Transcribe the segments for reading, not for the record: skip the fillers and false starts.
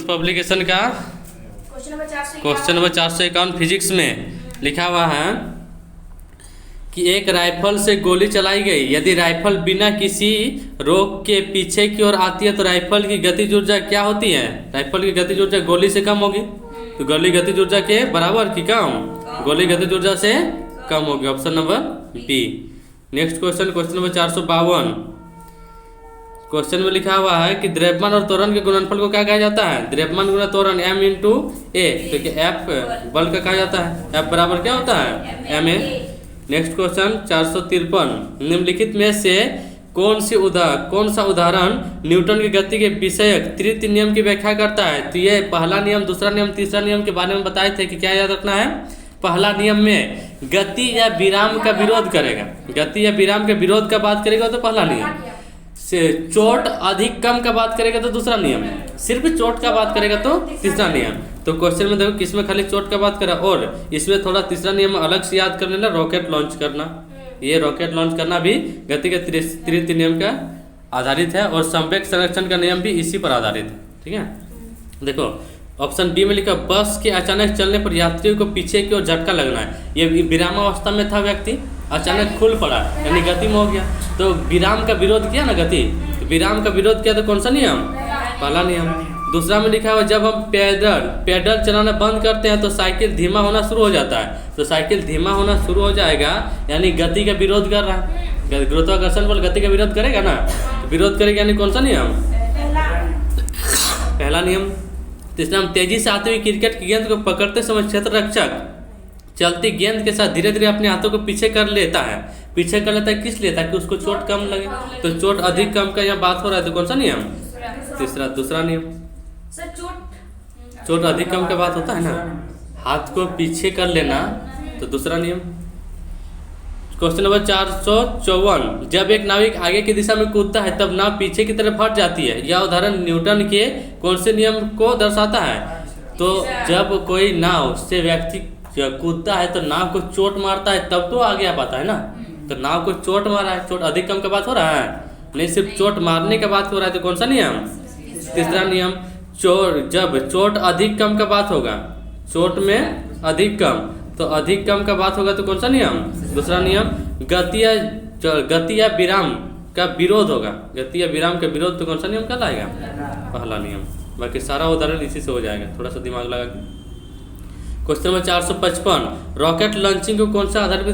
Publication का question number 451 physics में लिखा हुआ है कि एक राइफल से गोली चलाई गई। यदि राइफल बिना किसी रोक के पीछे की ओर आती है तो राइफल की गतिज ऊर्जा क्या होती है? राइफल की गतिज ऊर्जा गोली से कम होगी। तो गोली गतिज ऊर्जा के बराबर की कम? गोली गतिज ऊर्जा से कम होगी। Option number B. Next question, question number 452। Question में लिखा हुआ है कि द्रव्यमान और त्वरण के गुणनफल को क्या कहा जाता है? द्रव्यमान गुणा त्वरण m इंटू ए, क्योंकि F बल का कहा जाता है। F बराबर क्या होता है? ma। Next question 453। निम्नलिखित में से कौन सा उदाहरण न्यूटन की गति के विषयक तृतीय नियम की व्याख्या करता है? तो ये पहला नियम, दूसरा नियम, तीसरा नियम के बारे में बताए थे कि क्या याद रखना है। पहला नियम में गति या विराम का विरोध करेगा। गति या विराम के विरोध का बात करेगा तो पहला नियम से, चोट अधिक कम का बात करेगा तो दूसरा नियम, सिर्फ चोट का बात करेगा तो तीसरा नियम। तो क्वेश्चन में देखो किसमें खाली चोट का बात करा और इसमें थोड़ा तीसरा नियम अलग से याद कर लेना, रॉकेट लॉन्च करना। ये रॉकेट लॉन्च करना भी गति के तृतीय नियम का आधारित है और संवेग संरक्षण का नियम भी इसी पर आधारित है। ठीक है, देखो ऑप्शन बी में लिखा बस के अचानक चलने पर यात्रियों को पीछे की ओर झटका लगना है। ये विरामावस्था में था व्यक्ति, अचानक खुल पड़ा यानी गति में हो गया, तो विराम का विरोध किया ना गति, तो विराम का विरोध किया तो कौन सा नियम? पहला नियम। दूसरा में लिखा हुआ जब हम पैडल चलाना बंद करते हैं तो साइकिल धीमा होना शुरू हो जाता है। तो साइकिल धीमा होना शुरू हो जाएगा यानी गति का विरोध कर रहा है। गुरुत्वाकर्षण बल गति का विरोध करेगा ना, तो विरोध करेगा यानी कौन सा नियम? पहला नियम। तीसरा, हम तेजी से आते हुए क्रिकेट की गेंद को पकड़ते समय क्षेत्र रक्षक चलती गेंद के साथ धीरे धीरे अपने हाथों को पीछे कर लेता है। पीछे कर लेता है किस लिए? ताकि उसको चोट कम लगे। तो चोट अधिक कम का यहाँ बात हो रहा है तो कौन सा नियम? तीसरा, दूसरा नियम। चोट अधिक कम का बात होता है ना, हाथ को पीछे कर लेना, तो दूसरा नियम। Question number 454। जब एक नाविक आगे की दिशा में कूदता है तब नाव पीछे की तरफ हट जाती है। यह उदाहरण न्यूटन के कौन से नियम को दर्शाता है? तो जब कोई नाव से व्यक्ति कूदता है तो नाव को चोट मारता है तब तो आगे आ पाता है ना। तो नाव को चोट मारा है, चोट अधिक कम का बात हो रहा है, नहीं सिर्फ चोट मारने का बात हो रहा है तो कौन सा नियम? तीसरा नियम। जब चोट अधिक कम का बात होगा, चोट में अधिक कम, तो अधिक कम का बात होगा तो कौन सा नियम? दूसरा नियम। गति या विराम का विरोध होगा, गति या विराम का विरोध तो कौन सा नियम कहलाएगा? पहला नियम। बाकी सारा उदाहरण इसी से हो जाएगा, थोड़ा सा दिमाग लगा के। Question number 455। रॉकेट लॉन्चिंग को कौन सा आधारित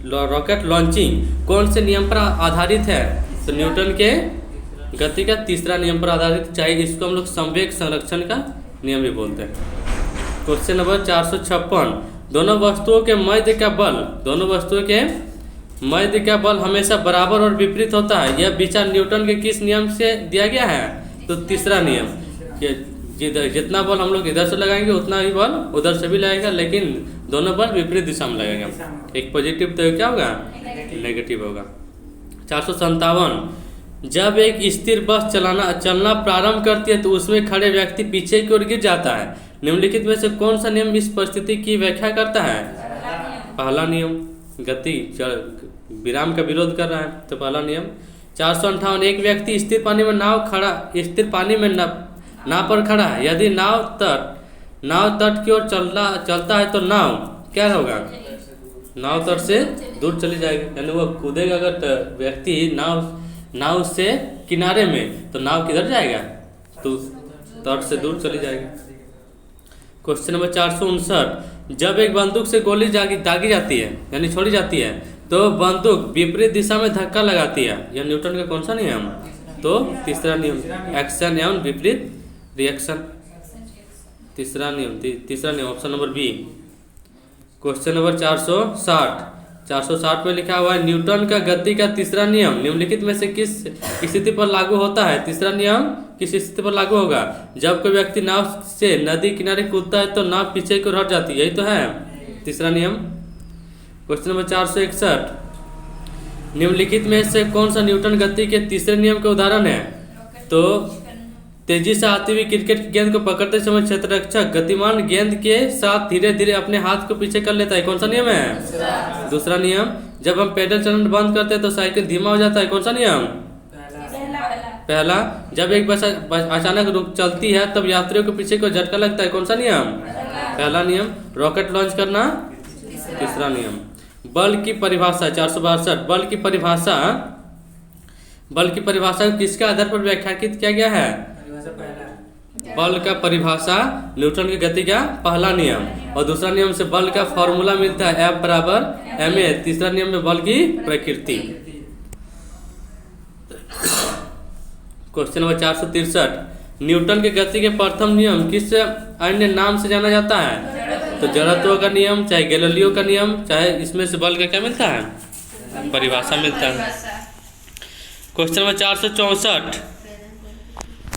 रॉकेट लॉन्चिंग कौन से नियम पर आधारित है? तो न्यूटन के गति का तीसरा नियम पर आधारित, चाहे इसको हम लोग संवेग संरक्षण का नियम भी बोलते हैं। Question number 456। दोनों वस्तुओं के मध्य का बल हमेशा बराबर और विपरीत होता है। यह विचार न्यूटन के किस नियम से दिया गया है? तो तीसरा नियम। जितना बल हम लोग इधर से लगाएंगे उतना ही बल उधर से भी लगेगा, लेकिन दोनों बल विपरीत दिशा में लगेगा। एक पॉजिटिव तो क्या होगा? नेगेटिव होगा। 457। जब एक स्थिर बस चलना प्रारंभ करती है तो उसमें खड़े व्यक्ति पीछे की ओर गिर जाता है। निम्नलिखित में से कौन सा नियम इस परिस्थिति की व्याख्या करता है? पहला नियम। गति विराम का विरोध कर रहा है तो पहला नियम। 458। एक व्यक्ति स्थिर पानी में नाव पर खड़ा है। यदि नाव तट की ओर चलता है तो नाव क्या होगा? नाव तट से दूर चली जाएगी, यानी वो कूदेगा अगर व्यक्ति नाव से किनारे में तो नाव किधर जाएगा? तो तट से दूर चली जाएगी। Question number 459। जब एक बंदूक से गोली दागी जाती है यानी छोड़ी जाती है तो बंदूक विपरीत दिशा में धक्का लगाती है। यह न्यूटन का कौन सा नियम? तो तीसरा नियम। एक्शन एवं विपरीत रिएक्शन, तीसरा नियम। Option number B. Question number 460 में लिखा हुआ है न्यूटन का गति का तीसरा नियम निम्नलिखित में से किस स्थिति पर लागू होता है? तीसरा नियम किस स्थिति पर लागू होगा? जब कोई व्यक्ति नाव से नदी किनारे कूदता है तो नाव पीछे की ओर हट जाती है, यही तो है तीसरा नियम। Question number 461। निम्नलिखित में से कौन सा न्यूटन गति के तीसरे नियम का उदाहरण है? तो तेजी से आती हुई क्रिकेट की गेंद को पकड़ते समय क्षेत्ररक्षक गतिमान गेंद के साथ धीरे धीरे अपने हाथ को पीछे कर लेता है, कौन सा नियम है? दूसरा नियम। जब हम पैडल चलाना बंद करते हैं तो साइकिल धीमा हो जाता है, कौन सा नियम? पहला, जब एक बस अचानक रुक चलती है तब यात्रियों के पीछे को झटका लगता है, कौन सा नियम? पहला नियम। रॉकेट लॉन्च करना, तीसरा नियम। बल की परिभाषा 462, बल की परिभाषा किसके आधार पर व्याख्यायित किया गया है? बल का परिभाषा न्यूटन की गति का पहला नियम, और दूसरा नियम से बल का फॉर्मूला मिलता है F बराबर ma। तीसरा नियम में बल की प्रकृति। क्वेश्चन नंबर 463, न्यूटन की गति के प्रथम नियम किस अन्य नाम से जाना जाता है? तो जड़त्व का नियम, चाहे गैलीलियो का नियम, चाहे इसमें से बल का क्या मिलता है? परिभाषा मिलता है। क्वेश्चन नंबर 464,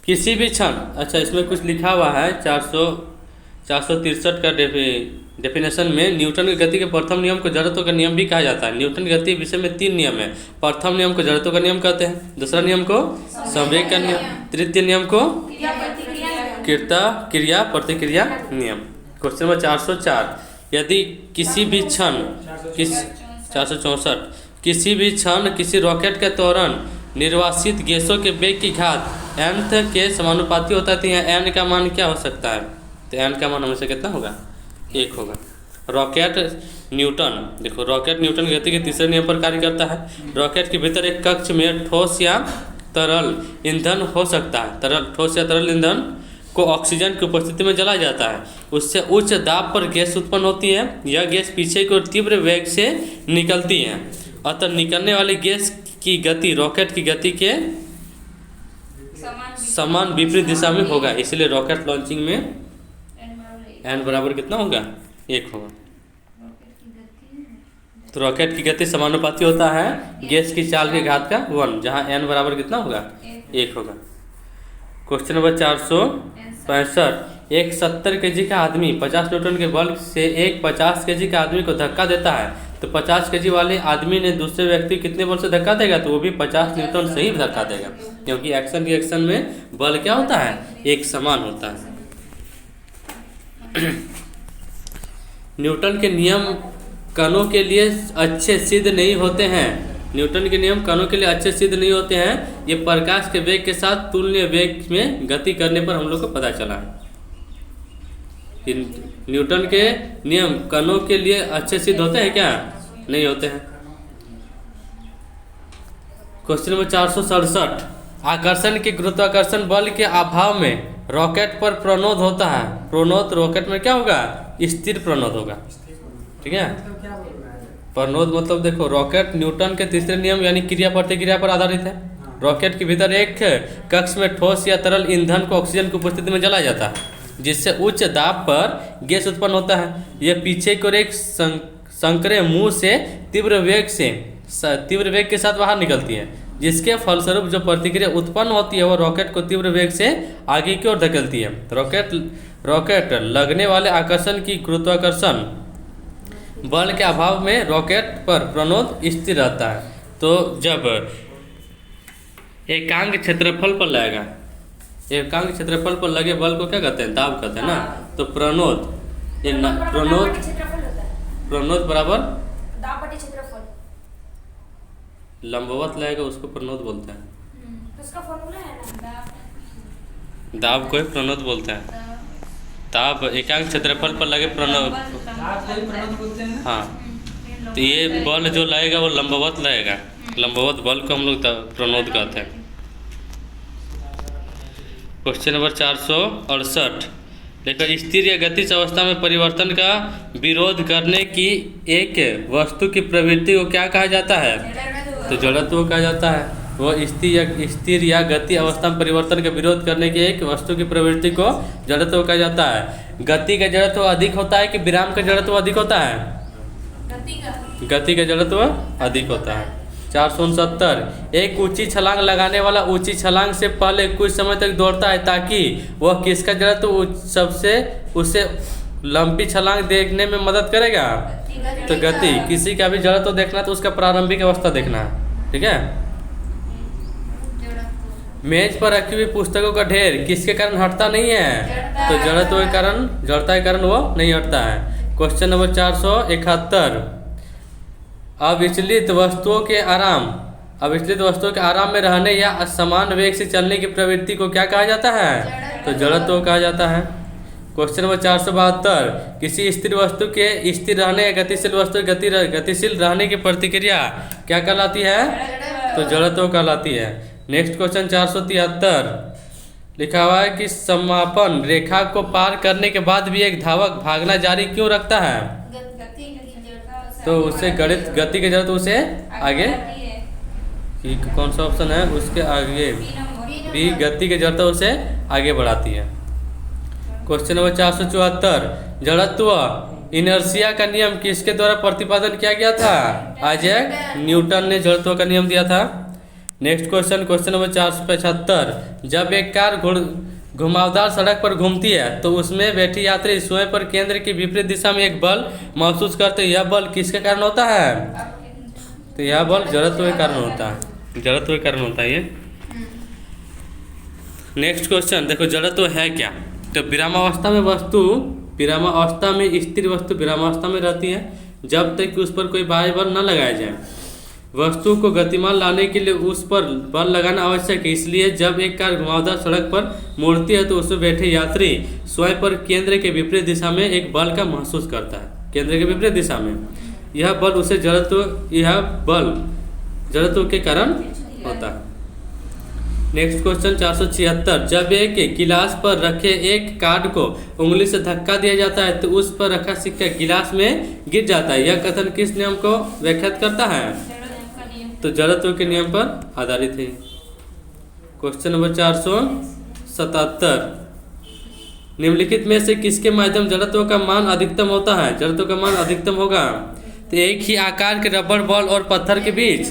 किसी भी क्षण, अच्छा इसमें कुछ लिखा हुआ है 463 का डेफिनेशन में, न्यूटन की गति के प्रथम नियम को जड़त्व का नियम भी कहा जाता है। न्यूटन की गति के विषय में 3 नियम है। प्रथम नियम को जड़त्व का नियम कहते हैं, दूसरा नियम को संवेग का नियम, तृतीय नियम को क्रिया प्रतिक्रिया नियम। क्वेश्चन नंबर 404, यदि किसी भी क्षण 464, किसी भी क्षण किसी रॉकेट के त्वरण निर्वासित गैसों के वेग की घात nth के समानुपाती होता है, तो यहाँ n का मान क्या हो सकता है? तो n का मान हमेशा कितना होगा? 1 होगा। रॉकेट न्यूटन, देखो रॉकेट न्यूटन की गति के तीसरे नियम पर कार्य करता है। रॉकेट के भीतर एक कक्ष में ठोस या तरल ईंधन हो सकता है। ठोस या तरल ईंधन को ऑक्सीजन की उपस्थिति में जलाया जाता है। उससे उच्च दाब पर गैस उत्पन्न होती है। यह गैस पीछे की ओर तीव्र वेग से निकलती है, अतः निकलने वाली गैस की गति रॉकेट की गति के समान विपरीत दिशा में होगा। इसलिए रॉकेट लॉन्चिंग में n बराबर कितना होगा? 1 होगा। तो रॉकेट की गति समानुपाती होता है गैस की चाल के घात का 1, जहाँ n बराबर कितना होगा? 1 होगा। क्वेश्चन नंबर 465, एक 70 kg का आदमी 50 न्यूटन के बल से एक 50 kg का आदमी को धक्का देता है, तो 50 kg वाले आदमी ने दूसरे व्यक्ति कितने बल से धक्का देगा? तो वो भी 50 न्यूटन से ही धक्का देगा, क्योंकि एक्शन रिएक्शन में बल क्या होता है? एक समान होता है। न्यूटन के नियम कणों के लिए अच्छे सिद्ध नहीं होते हैं। न्यूटन के नियम कणों के लिए अच्छे सिद्ध नहीं होते हैं। ये प्रकाश के वेग के साथ तुल्य वेग में गति करने पर हम लोग को पता चला है। न्यूटन के नियम कणों के लिए अच्छे सिद्ध होते हैं क्या? नहीं होते हैं। क्वेश्चन नंबर 467, आकर्षण के गुरुत्वाकर्षण बल के अभाव में रॉकेट पर प्रणोद होता है। प्रणोद रॉकेट में क्या होगा? स्थिर प्रणोद होगा। ठीक है, प्रणोद मतलब देखो रॉकेट न्यूटन के तीसरे नियम यानी क्रिया प्रतिक्रिया पर आधारित है। रॉकेट के भीतर एक कक्ष में ठोस या तरल ईंधन को ऑक्सीजन की उपस्थिति में जलाया जाता है, जिससे उच्च दाब पर गैस उत्पन्न होता है। यह पीछे की ओर एक संकरे मुंह से तीव्र वेग के साथ बाहर निकलती है, जिसके फलस्वरूप जो प्रतिक्रिया उत्पन्न होती है वह रॉकेट को तीव्र वेग से आगे की ओर धकेलती है। रॉकेट लगने वाले आकर्षण की गुरुत्वाकर्षण बल के अभाव में रॉकेट पर प्रणोद स्थिर रहता है। तो जब एकांक क्षेत्रफल पर लगेगा, एकांक क्षेत्रफल पर लगे बल को क्या कहते हैं? दाब कहते हैं ना। तो प्रणोद बराबर लंबवत लगेगा, उसको प्रणोद बोलते हैं। उसका फॉर्मूला है ना, दाब को प्रणोद बोलते हैं। दाब एकांक क्षेत्रफल पर लगे प्रणोद बोलते हैं। हाँ, तो ये बल जो लगेगा वो लंबवत लगेगा। लंबवत बल को हम लोग प्रणोद कहते हैं। क्वेश्चन नंबर 468, लेकिन स्थिर या गतिज अवस्था में परिवर्तन का विरोध करने की एक वस्तु की प्रवृत्ति को क्या कहा जाता है? तो जड़त्व कहा जाता है। वो स्थिर या गति अवस्था में परिवर्तन का विरोध करने की एक वस्तु की प्रवृत्ति को जड़त्व कहा जाता है। गति का जड़त्व अधिक होता है कि विराम का जड़त्व अधिक होता है? गति का जड़त्व अधिक होता है। 469, एक ऊंची छलांग लगाने वाला ऊंची छलांग से पहले कुछ समय तक दौड़ता है ताकि वह किसका जड़त्व सबसे उसे लंबी छलांग देखने में मदद करेगा? तो गति। किसी का भी जड़त्व देखना तो उसका प्रारंभिक अवस्था देखना है। ठीक है। मेज पर रखी हुई पुस्तकों का ढेर किसके कारण हटता नहीं है? तो जड़त्व के कारण, जड़ता के कारण वो नहीं हटता है। क्वेश्चन नंबर 471, अविचलित वस्तुओं के आराम अब विचलित वस्तुओं के आराम में रहने या समान वेग से चलने की प्रवृत्ति को क्या कहा जाता है? तो जड़त्व कहा जाता है। क्वेश्चन नंबर 472, किसी स्थिर वस्तु के स्थिर रहने या गतिशील वस्तु के गतिशील रहने की प्रतिक्रिया क्या कहलाती है? तो जड़त्व कहलाती है। नेक्स्ट क्वेश्चन 473, लिखा हुआ है कि समापन रेखा को पार करने के बाद भी एक धावक भागना जारी क्यों रखता है? तो उससे गणित गति की जरूरत उसे आगे, कौन सा ऑप्शन है उसके आगे? बी, गति की जरूरत उसे आगे बढ़ाती है। क्वेश्चन नंबर 474, जड़त्व इनर्शिया का नियम किसके द्वारा प्रतिपादन किया गया था? आइजैक न्यूटन ने जड़त्व का नियम दिया था। नेक्स्ट क्वेश्चन, क्वेश्चन नंबर 475, जब एक कार घुमावदार सड़क पर घूमती है तो उसमें बैठी यात्री स्वयं पर केंद्र की विपरीत दिशा में एक बल महसूस करते हैं, यह बल किसके कारण होता है? तो यह बल जड़त्व के कारण होता है, जड़त्व के कारण होता है ये। नेक्स्ट क्वेश्चन देखो, जड़त्व है क्या? तो विरामावस्था में वस्तु, विरामावस्था में स्थिर वस्तु विरामावस्था में रहती है जब तक कि उस पर कोई बाह्य बल न लगाया जाए। वस्तु को गतिमान लाने के लिए उस पर बल लगाना आवश्यक है, इसलिए जब एक कार घुमावदार सड़क पर मुड़ती है तो उसमें बैठे यात्री स्वयं पर केंद्र के विपरीत दिशा में एक बल का महसूस करता है, केंद्र के विपरीत दिशा में। यह बल उसे जड़त्व, यह बल जड़त्व के कारण होता है। नेक्स्ट क्वेश्चन 476, जब एक गिलास पर रखे एक कार्ड को उंगली से धक्का दिया जाता है तो उस पर रखा सिक्का गिलास में गिर जाता है, यह कथन किस नियम को व्याख्यात करता है? तो जड़त्व के नियम पर आधारित है। क्वेश्चन नंबर 477, निम्नलिखित में से किसके माध्यम जड़त्व का मान अधिकतम होता है? जड़त्व का मान अधिकतम होगा तो एक ही आकार के रबड़ बॉल और पत्थर के बीच,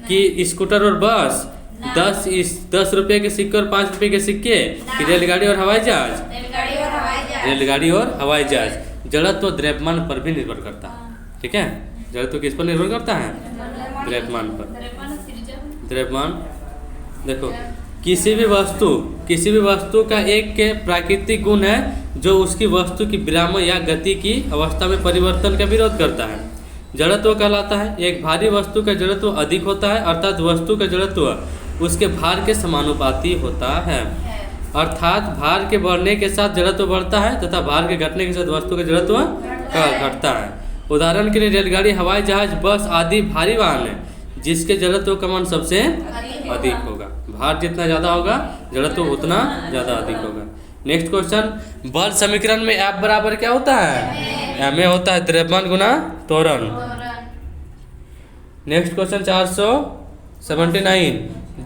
कि स्कूटर और बस, 10 रुपये के सिक्के और 5 रुपये के सिक्के, कि रेलगाड़ी और हवाई जहाज? रेलगाड़ी और हवाई जहाज। जड़त्व द्रव्यमान पर भी निर्भर करता है, ठीक है? जड़त्व किस पर निर्भर करता है? द्रव्यमान पर। द्रव्यमान देखो, किसी भी वस्तु का एक के प्राकृतिक गुण है जो उसकी वस्तु की विराम या गति की अवस्था में परिवर्तन का विरोध करता है, जड़त्व कहलाता है। एक भारी वस्तु का जड़त्व अधिक होता है, अर्थात वस्तु का जड़त्व उसके भार के समानुपाती होता है। अर्थात भार के बढ़ने के साथ जड़त्व बढ़ता है तथा भार के घटने के साथ वस्तु का जड़त्व घटता है। उदाहरण के लिए रेलगाड़ी, हवाई जहाज, बस आदि भारी वाहन है जिसके जड़त्व का मान सबसे अधिक होगा। भार जितना ज़्यादा होगा जड़त्व उतना ज़्यादा अधिक होगा। नेक्स्ट क्वेश्चन, बल समीकरण में F बराबर क्या होता है? Ma होता है द्रव्यमान गुना त्वरण। नेक्स्ट क्वेश्चन 479,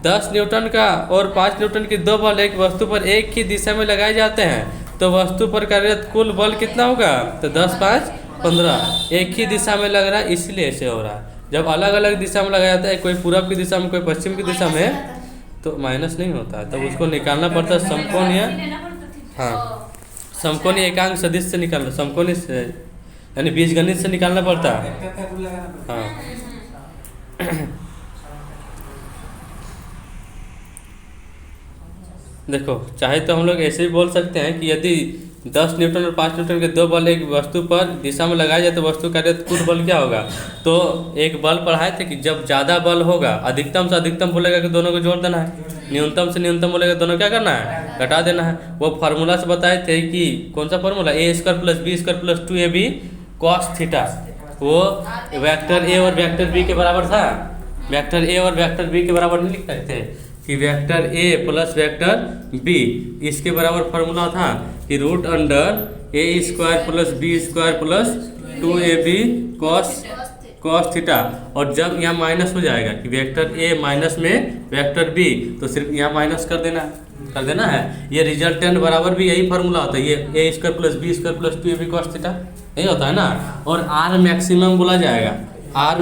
10 न्यूटन का और 5 न्यूटन की दो बल एक वस्तु पर एक ही दिशा में लगाए जाते हैं तो वस्तु पर कार्यरत कुल बल कितना होगा? तो 10, 5, 15। एक ही दिशा में लग रहा है इसलिए ऐसे हो रहा है। जब अलग अलग दिशा में लगाया जाता है, कोई पूरब की दिशा में कोई पश्चिम की दिशा में, तो माइनस नहीं होता है, तब उसको निकालना पड़ता है समकोणीय, हाँ समकोणीय एकांक सदिश से निकालना, समकोणीय से यानी बीजगणित से निकालना पड़ता है। हाँ देखो, चाहे तो हम लोग ऐसे ही बोल सकते हैं कि यदि 10 न्यूटन और 5 न्यूटन के दो बल एक वस्तु पर दिशा में लगाया जाए तो वस्तु का कुल बल क्या होगा? तो एक बल पढ़ाए थे कि जब ज़्यादा बल होगा, अधिकतम से अधिकतम बोलेगा कि दोनों को जोड़ देना है, न्यूनतम से न्यूनतम बोलेगा दोनों क्या करना है? घटा देना है। वो फार्मूला से बताए थे कि कौन सा formula? A² + B² + 2AB cos theta. वो वेक्टर A और वेक्टर B के बराबर था। वेक्टर A और वेक्टर B के बराबर नहीं लिख सकते कि वेक्टर A + वेक्टर B, इसके बराबर फार्मूला था कि √A² + B² + 2AB cos theta. और जब यहाँ माइनस हो जाएगा कि वेक्टर A माइनस में वेक्टर B, तो सिर्फ यहाँ माइनस कर देना है। ये रिजल्टेंट बराबर भी यही फार्मूला होता है, ये A² + B² + 2AB cos theta, यही होता है ना। और R मैक्सिमम बोला जाएगा, R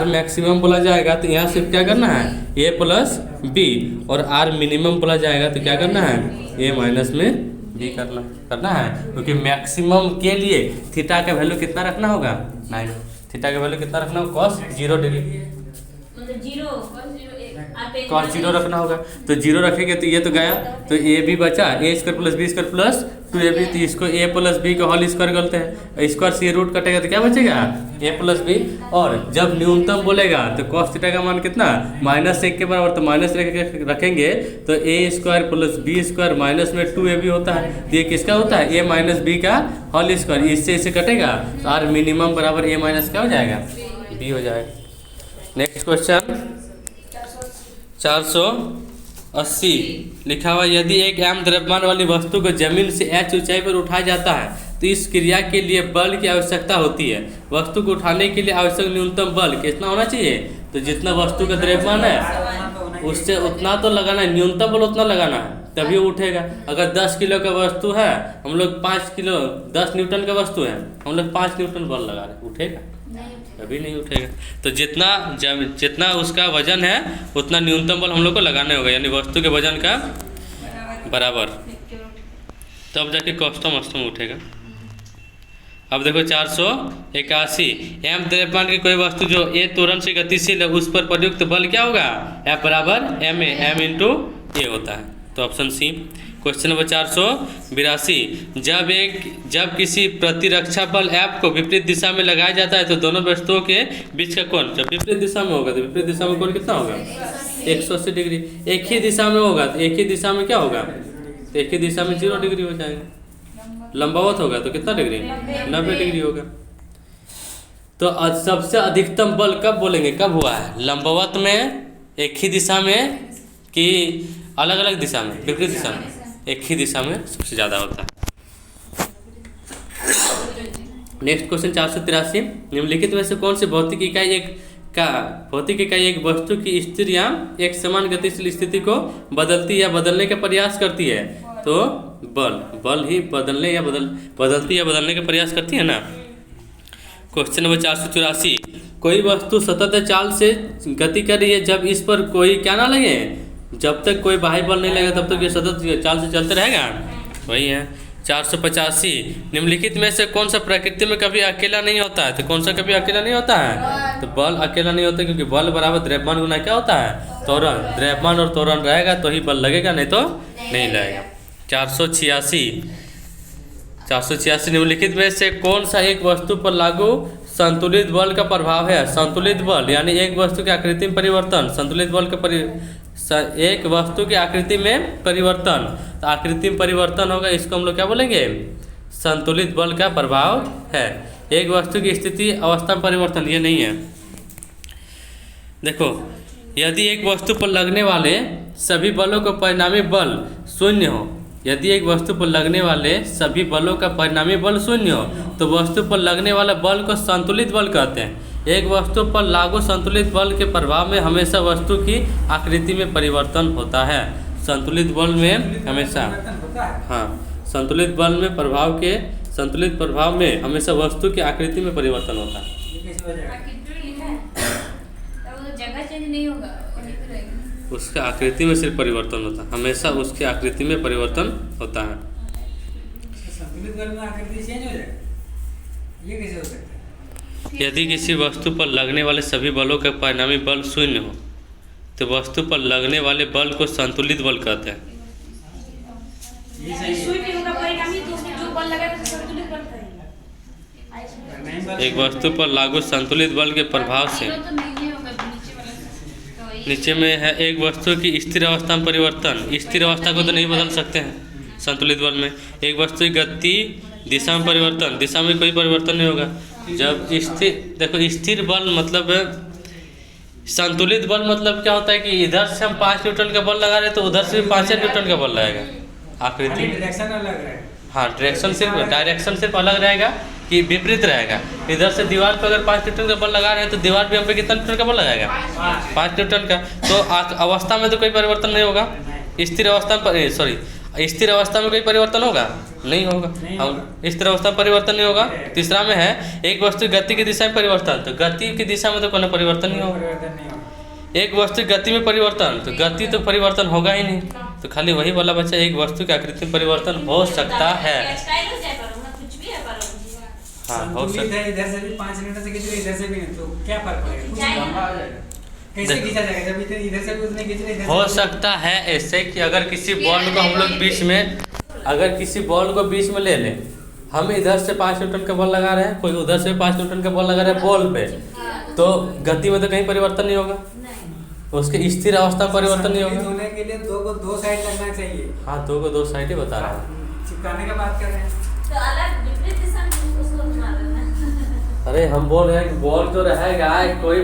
मैक्सिमम बोला जाएगा तो यहाँ सिर्फ क्या करना है? A + B। और R मिनिमम बोला जाएगा तो क्या करना है? A माइनस में B करना है, क्योंकि मैक्सिमम के लिए थीटा का वैल्यू कितना रखना होगा? 9। थीटा का वैल्यू कितना रखना होगा? cos 0 degree. कॉस 0 रखना होगा, तो 0 रखेंगे तो ये तो गया, तो ए बी बचा, A square plus B square plus 2ab, तो इसको ए प्लस बी का होल स्क्वायर करते हैं, स्क्वायर से रूट कटेगा तो क्या बचेगा ए प्लस बी। और जब न्यूनतम बोलेगा तो कॉस थीटा का मान कितना -1 के बराबर, तो माइनस रखेंगे तो A square plus B square minus में 2ab होता है, तो ये किसका होता है ए माइनस बी का होल स्क्वायर, इससे इसे कटेगा तो आर मिनिमम बराबर ए माइनस क्या हो जाएगा बी हो जाएगा। नेक्स्ट क्वेश्चन 480 लिखा हुआ, यदि एक m द्रव्यमान वाली वस्तु को जमीन से h ऊंचाई पर उठाया जाता है तो इस क्रिया के लिए बल की आवश्यकता होती है। वस्तु को उठाने के लिए आवश्यक न्यूनतम बल कितना होना चाहिए, तो जितना वस्तु का द्रव्यमान है उससे उतना तो लगाना है, न्यूनतम बल उतना लगाना है तभी वो उठेगा। अगर 10 किलो का वस्तु है, हम लोग 5 किलो 10 न्यूटन का वस्तु है, हम लोग 5 न्यूटन बल लगा रहे, उठेगा कभी नहीं उठेगा। तो जितना उसका वजन है उतना न्यूनतम बल हम लोग को लगाना होगा, यानी वस्तु के वजन का बराबर, तब जाके कॉस्टम वस्तु उठेगा। अब देखो 481, m द्रव्यमान की कोई वस्तु जो a त्वरण से गतिशील है उस पर प्रयुक्त बल क्या होगा, F बराबर ma, m इंटू ए होता है, तो ऑप्शन सी। क्वेश्चन नंबर 482, जब किसी प्रतिरक्षा बल F को विपरीत दिशा में लगाया जाता है तो दोनों वस्तुओं के बीच का कोण, जब विपरीत दिशा में होगा तो विपरीत दिशा में कोण कितना होगा 180 डिग्री। एक ही दिशा में होगा तो एक ही दिशा में क्या होगा, तो एक ही दिशा में 0 डिग्री हो जाएगा। लंबवत होगा तो कितना डिग्री 90 डिग्री होगा। तो सबसे अधिकतम बल कब बोलेंगे, कब हुआ है, लंबवत में एक ही दिशा में कि अलग अलग दिशा में, विपरीत दिशा में, एक ही दिशा में सबसे ज़्यादा होता है। नेक्स्ट क्वेश्चन 483, निम्नलिखित में से कौन सी भौतिक इकाई एक वस्तु की स्थिर या एक समान गतिशील स्थिति को बदलती या बदलने का प्रयास करती है, तो बल ही बदलने या बदलती या बदलने का प्रयास करती है ना। क्वेश्चन नंबर 484, कोई वस्तु सतत चाल से गति कर रही है, जब इस पर कोई क्या ना लगे, जब तक कोई बाह्य बल नहीं लगेगा तब तक ये सतत चाल से चलते रहेगा, वही है। 485, निम्नलिखित में से कौन सा प्रकृति में कभी अकेला नहीं होता है, तो कौन सा कभी अकेला नहीं होता है, तो बल अकेला नहीं होता, क्योंकि बल बराबर द्रव्यमान गुना क्या होता है त्वरण, द्रव्यमान और त्वरण रहेगा तो ही बल लगेगा, नहीं तो नहीं लगेगा। 486, निम्नलिखित में से कौन सा एक वस्तु पर लागू संतुलित बल का प्रभाव है। संतुलित बल यानी एक वस्तु की आकृति में परिवर्तन, संतुलित बल का एक वस्तु की आकृति में परिवर्तन, तो आकृति में परिवर्तन होगा, इसको हम लोग क्या बोलेंगे, संतुलित बल का प्रभाव है। एक वस्तु की स्थिति अवस्था में परिवर्तन ये नहीं है। देखो, यदि एक वस्तु पर लगने वाले सभी बलों का परिणामी बल शून्य हो, यदि एक वस्तु पर लगने वाले सभी बलों का परिणामी बल शून्य हो तो वस्तु पर लगने वाला बल को संतुलित बल कहते हैं। एक वस्तु पर लागू संतुलित बल के प्रभाव में हमेशा वस्तु की आकृति में परिवर्तन होता है। संतुलित बल में हमेशा, हाँ, संतुलित बल में संतुलित प्रभाव में हमेशा वस्तु की आकृति में परिवर्तन होता है। जगह चेंज नहीं होगा, उसका आकृति में सिर्फ परिवर्तन होता है, हमेशा उसकी आकृति में परिवर्तन होता है। संतुलित बल में आकृति चेंज हो जाएगा, ये कैसे हो सकता है? यदि किसी वस्तु पर लगने वाले सभी बलों का परिणामी बल शून्य हो तो वस्तु पर लगने वाले बल को संतुलित बल कहते हैं। एक वस्तु पर लागू संतुलित बल के प्रभाव से नीचे में है एक वस्तु की स्थिर अवस्था में परिवर्तन। स्थिर अवस्था को तो नहीं बदल सकते हैं संतुलित बल में। एक वस्तु की गति दिशा में परिवर्तन, दिशा में कोई परिवर्तन नहीं होगा। जब स्थिर, देखो स्थिर बल मतलब, संतुलित बल मतलब क्या होता है कि इधर से हम 5 न्यूटन का बल लगा रहे हैं तो उधर से भी 5 न्यूटन का बल लगेगा। आकृति, डायरेक्शन अलग है, हाँ, डायरेक्शन सिर्फ अलग रहेगा कि विपरीत रहेगा। इधर से दीवार पर अगर 5 न्यूटन का बल लगा रहे हैं तो दीवार पे हम पे कितना न्यूटन का बल लगाएगा, 5 न्यूटन का। तो अवस्था में तो कोई परिवर्तन नहीं होगा। स्थिर अवस्था में स्थिर अवस्था में कोई परिवर्तन होगा, नहीं होगा। स्थिर अवस्था में परिवर्तन नहीं होगा। तीसरा में है एक वस्तु गति की दिशा में परिवर्तन, तो गति की दिशा में तो कोई परिवर्तन नहीं होगा। एक वस्तु गति में परिवर्तन, तो गति तो परिवर्तन होगा ही नहीं, तो खाली वही वाला बच्चा एक वस्तु की आकृति में परिवर्तन हो सकता है। हाँ, हो सकता है। इधर से भी 5 न्यूटन से खींच रहे, इधर से भी, तो क्या फर्क पड़ेगा, कुछ लंबा हो जाएगा। कैसे खींचा जाएगा जब इधर इधर से कुछ नहीं खींच रहे, इधर हो से सकता है ऐसे कि अगर किसी बॉल को हम लोग बीच में, अगर किसी बॉल को बीच में ले लें, हम इधर से 5 न्यूटन का बॉल लगा रहे हैं, कोई उधर से 5 न्यूटन का बॉल लगा रहा है बॉल पे, तो गति में तो कहीं परिवर्तन नहीं होगा, उसके स्थिर अवस्था में परिवर्तन नहीं संतुलित होगा। होने के लिए दो को दो साइड लगना चाहिए। हाँ, 2 को 2 साइड ही बता रहा है। चिपकाने का बात कर रहे हैं। तो अलग विपरीत दिशा में उसको घुमा देना। अरे हम बोल रहे हैं कि बॉल जो रहेगा, कोई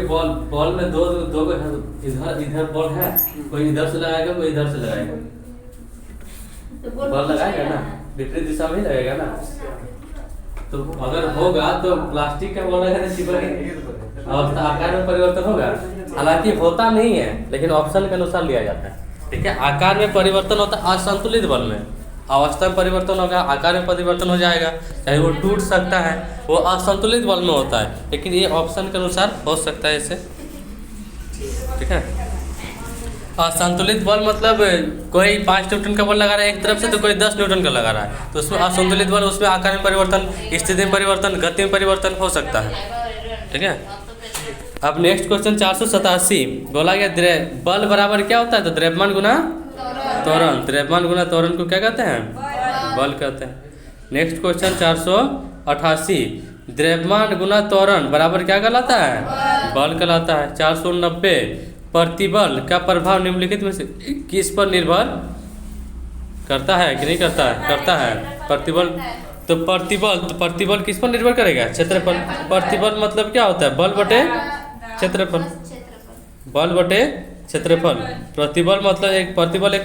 बॉल में दो को इधर बॉल है, कोई इधर से लगाएगा, कोई इधर से लगाएगा, तो बॉल लगाएगा ना, विपरीत दिशा में ही लगेगा ना। तो अगर होगा तो प्लास्टिक का बॉल लगाने चिपक और आकार में परिवर्तन होगा। हालांकि होता नहीं है, लेकिन ऑप्शन के अनुसार लिया जाता है। ठीक है, आकार में परिवर्तन होता है असंतुलित बल में, अवस्था में परिवर्तन होगा, आकार में परिवर्तन हो जाएगा, चाहे वो टूट सकता है, वो असंतुलित बल में होता है, लेकिन ये ऑप्शन के अनुसार हो सकता है ऐसे। ठीक है, असंतुलित बल मतलब कोई 5 न्यूटन का बल लगा रहा है एक तरफ से, तो कोई 10 न्यूटन का लगा रहा है, तो उसमें असंतुलित बल, उसमें आकार में परिवर्तन, स्थिति में परिवर्तन, गति में परिवर्तन हो सकता है। ठीक है, अब नेक्स्ट क्वेश्चन 487 बोला गया बल बराबर क्या होता है, तो द्रव्यमान गुना त्वरण, द्रव्यमान गुना त्वरण को क्या कहते हैं, बल कहते हैं। नेक्स्ट क्वेश्चन 488 द्रव्यमान गुना त्वरण बराबर क्या कहलाता है, बल कहलाता है। 490 प्रतिबल का प्रभाव निम्नलिखित में से किस पर निर्भर करता है कि नहीं करता है, करता है। प्रतिबल, तो प्रतिबल किस पर निर्भर करेगा, क्षेत्रफल। प्रतिबल मतलब क्या होता है, बल बटे क्षेत्रफल, बल बटे क्षेत्रफल। प्रतिबल मतलब एक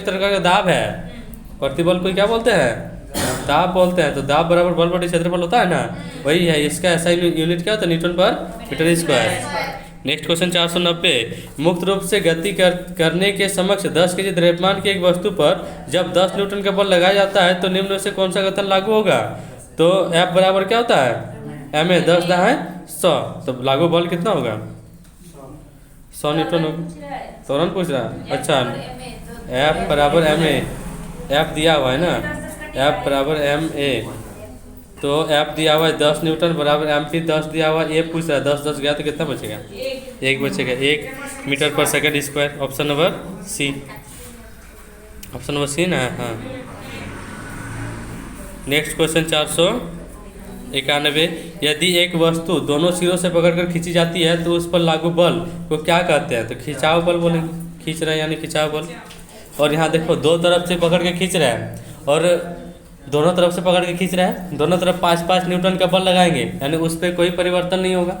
तरह का दाब है, प्रतिबल को क्या बोलते हैं, दाब बोलते हैं। तो दाब बराबर बल बटे क्षेत्रफल होता है ना, वही है। इसका ऐसा यूनिट क्या होता है, न्यूटन पर मीटर स्क्वायर। नेक्स्ट क्वेश्चन 490 मुक्त रूप से गति करने के समक्ष 10 केजी द्रव्यमान की एक वस्तु पर जब 10 न्यूटन का बल लगाया जाता है तो निम्न में से कौन सा कथन लागू होगा। तो F बराबर क्या होता है, M है 10 दाएं 100, तो लागू बल कितना होगा, 100 न्यूटन होगा। त्वरण पूछ रहा है, अच्छा। F बराबर MA, F दिया हुआ है ना, F बराबर MA, तो F दिया हुआ है 10 न्यूटन बराबर MP 10 दिया हुआ है। ये पूछ रहा है 10 गया तो कितना बचेगा, 1 बचेगा, 1 मीटर पर second square. Option number C, option number C ना। हाँ, नेक्स्ट क्वेश्चन 491 यदि एक वस्तु दोनों सिरों से पकड़कर खींची जाती है तो उस पर लागू बल को क्या कहते हैं। तो खिंचाव बल बोलेंगे, खींच रहे हैं यानी खिंचाव बल। और यहाँ देखो दो तरफ से पकड़ के खींच रहे हैं और दोनों तरफ से पकड़ के खींच रहे हैं, दोनों तरफ 5-5 न्यूटन का बल लगाएंगे यानी उस पर कोई परिवर्तन नहीं होगा,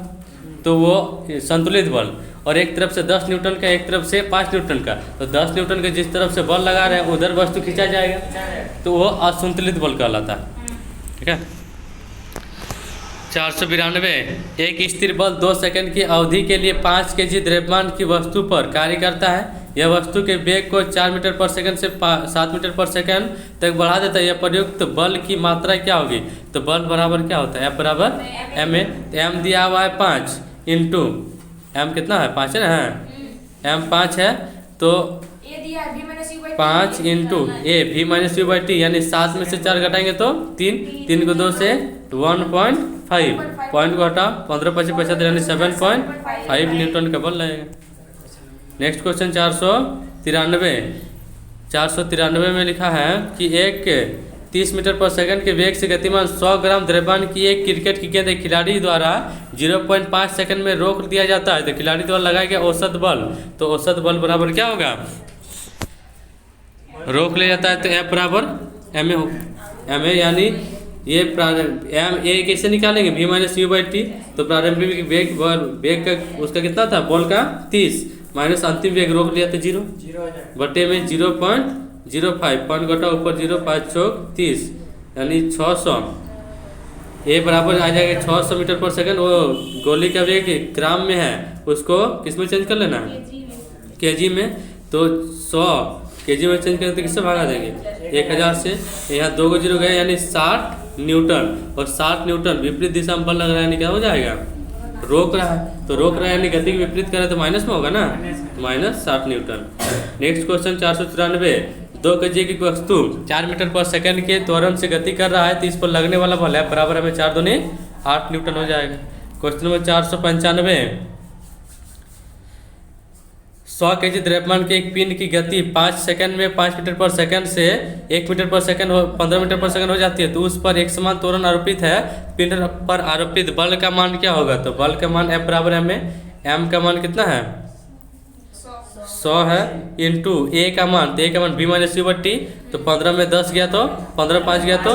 तो वो संतुलित बल। और एक तरफ से 10 न्यूटन का, एक तरफ से 5 न्यूटन का, तो 10 न्यूटन के जिस तरफ से बल लगा रहे हैं उधर वस्तु खींचा जाएगा, तो वो असंतुलित बल कहलाता है। ठीक है, 492 एक स्थिर बल 2 सेकंड की अवधि के लिए 5 केजी द्रव्यमान की वस्तु पर कार्य करता है। यह वस्तु के वेग को 4 मीटर पर सेकंड से 7 मीटर पर सेकंड तक बढ़ा देता है। यह प्रयुक्त बल की मात्रा क्या होगी। तो बल बराबर क्या होता है, F बराबर MA। M दिया हुआ है 5 इंटू M कितना है, 5 है ना, M 5 है, तो 5 इंटू A V-U/T यानी 7 में से 4 घटाएंगे तो 3 को 2 से 1.5, पॉइंट को हटा 15 × 5 यानी 7.5 न्यूटन का बल लगेगा। नेक्स्ट क्वेश्चन 493 में लिखा है कि एक 30 मीटर पर सेकंड के वेग से गतिमान 100 ग्राम द्रव्यमान की एक क्रिकेट की गेंद एक खिलाड़ी द्वारा 0.5 सेकंड में रोक दिया जाता है। तो खिलाड़ी द्वारा लगाया गया औसत बल, तो औसत बल बराबर क्या होगा, रोक लिया जाता है तो F बराबर MA यानी ये M A कैसे निकालेंगे, V-U/T। तो प्रारंभिक वेग का उसका कितना था, बॉल का 30 माइनस अंतिम वेग रोक लिया तो 0 बटे में 0.05, पॉइंट घटा ऊपर 0, 5 चौक 30 यानी 600। ए बराबर आ जाएगा 600 मीटर पर सेकंड। वो गोली का वेग ग्राम में है, उसको किस में चेंज कर लेना, केजी में। तो 100 केजी में चेंज करें तो किससे भागा देंगे, 1000 से। यहाँ 2 को 0 गए यानी 60 न्यूटन, और 60 न्यूटन विपरीत दिशा में बल लग रहा है यानी क्या हो जाएगा, रोक रहा है। तो रोक रहा है यानी गति की विपरीत करें तो माइनस में होगा ना, minus 60 Newton. Next question 494 2 KG की वस्तु 4 मीटर पर सेकंड के त्वरण से गति कर रहा है, तो इस पर लगने वाला बल है बराबर हमें 4 दूनी 8 न्यूटन हो जाएगा। क्वेश्चन नंबर 495 100 केजी द्रव्यमान के एक पिंड की गति 5 सेकंड में 5 मीटर पर सेकंड से 1 मीटर पर सेकंड 15 मीटर पर सेकंड हो जाती है, तो उस पर एक समान त्वरण आरोपित है। पिंड पर आरोपित बल का मान क्या होगा? तो बल का मान F बराबर m में m का मान कितना है? 100 है, इंटू a का मान, तो a का मान b माइनस u बट्टी, तो 15 में 10 गया तो 15 5 गया तो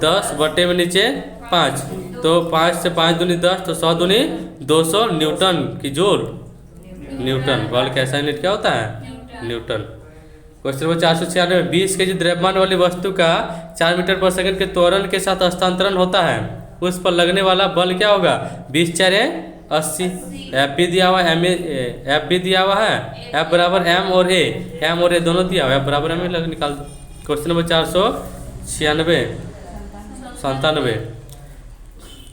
10 बट्टे में नीचे 5, तो 5 से 5 दूनी 10, तो 100 दूनी 200 न्यूटन की जूल। न्यूटन बल का ऐसा यूनिट क्या होता है? न्यूटन। क्वेश्चन नंबर 496, 20 केजी द्रव्यमान वाली वस्तु का 4 मीटर पर सेकंड के त्वरण के साथ हस्तांतरण होता है, उस पर लगने वाला बल क्या होगा? 20 4 80। एफ भी दिया हुआ है, एफ भी दिया हुआ है, एफ बराबर एम और ए दोनों दिया हुआ है, एफ बराबर एम लग निकाल दो। क्वेश्चन नंबर 497,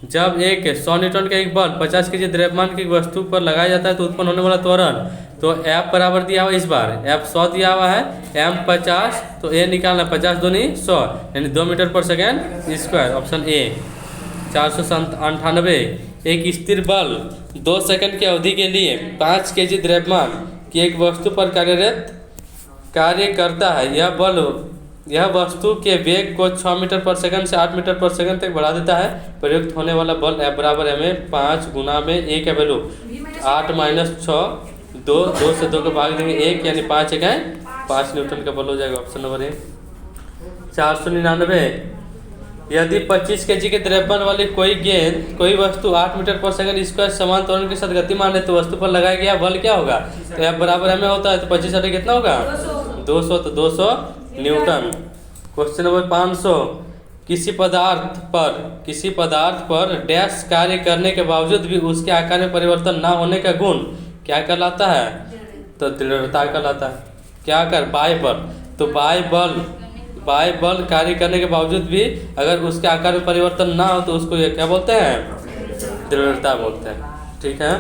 जब एक 100 न्यूटन का एक बल 50 केजी द्रव्यमान की वस्तु पर लगाया जाता है तो उत्पन्न होने वाला त्वरण, तो एफ बराबर दिया हुआ, इस बार एफ 100 दिया हुआ है, एम 50, तो ए निकालना 50 दूनी 100 यानी 2 मीटर पर सेकेंड स्क्वायर, ऑप्शन ए। 498, एक स्थिर बल 2 सेकंड की अवधि के लिए 5 केजी द्रव्यमान की एक वस्तु पर कार्य करता है। यह वस्तु के वेग को 6 मीटर पर सेकंड से 8 मीटर पर सेकंड तक बढ़ा देता है। प्रयुक्त होने वाला बल F बराबर m में 5 गुना में a का वैल्यू 8 माइनस 6, 2 से 2 को भाग देंगे 1 यानी 5 इकाई 5 न्यूटन का बल हो जाएगा, ऑप्शन नंबर ए। 499, यदि 25 केजी के द्रव्यमान वाली कोई वस्तु 8 मीटर पर सेकंड स्क्वायर समान त्वरण के साथ गतिमान है, तो वस्तु पर लगाया गया बल क्या होगा? तो F बराबर m में होता है, तो 25 हटे कितना होगा? 200, तो 200 न्यूटन। क्वेश्चन नंबर 500, किसी पदार्थ पर डैश कार्य करने के बावजूद भी उसके आकार में परिवर्तन ना होने का गुण क्या कहलाता है? तो दृढ़ता कहलाता है। क्या कर? बाह्य बल। तो बाह्य बल कार्य करने के बावजूद भी अगर उसके आकार में परिवर्तन ना हो तो उसको ये क्या बोलते हैं? दृढ़ता बोलते हैं। ठीक है।